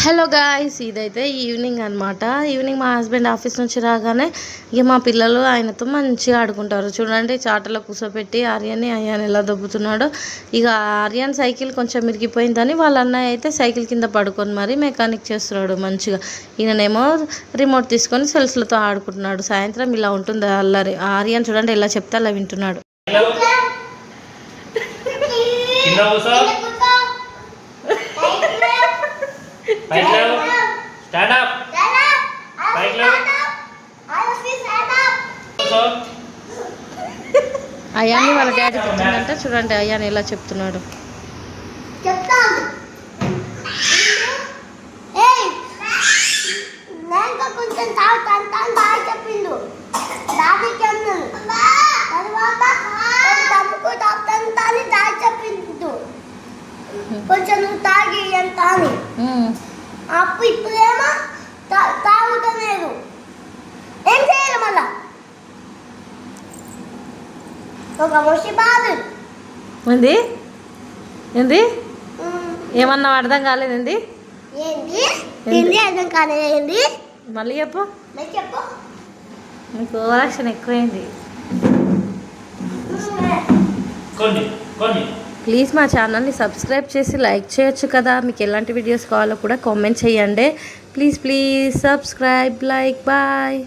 Hello guys, ఇదైతే evening అనమాట. Evening మా హస్బెండ్ ఆఫీస్ నుంచి రాగానే ఇక మా పిల్లలు ఆయనతో మంచిగా ఆడుకుంటారు. చూడండి, చాటలో కూర్చోపెట్టి అయాన్ ఎలా దొబ్బుతున్నాడో. ఇక ఆర్యన్ సైకిల్ కొంచెం ఇరిగిపోయిందని వాళ్ళ అన్నయ్య అయితే సైకిల్ కింద పడుకొని మరి మెకానిక్ చేస్తున్నాడు మంచిగా. ఈయననేమో రిమోట్ తీసుకొని సెల్స్లతో ఆడుకుంటున్నాడు. సాయంత్రం ఇలా ఉంటుంది అల్లరి. ఆర్యన్ చూడండి ఎలా చెప్తే అలా వింటున్నాడు. అయాన్ని వాళ్ళ డాడీ చెప్తుందంటే చూడండి అయాన్ ఎలా చెప్తున్నాడు. కొంచెం నువ్వు తాగి ఎంత అని అప్పు ఇప్పుడేమో తాగుతలేదు. ఏం చేయాలి మళ్ళా? ఒక ముషి బాధ ఏంది ఏంది ఏమన్నా అర్థం కాలేదు. ఏంది ఏంది ఏంది అర్థం కాలేదు. ఏంది మళ్ళీ చెప్పు. చెప్పు. నీకు ఓవరాక్షన్ ఎక్కువైంది. ప్లీజ్ మా ఛానల్ని సబ్స్క్రైబ్ చేసి లైక్ చేయొచ్చు కదా. మీకు ఎలాంటి వీడియోస్ కావాలో కూడా కామెంట్ చేయండి. Please subscribe, like, bye.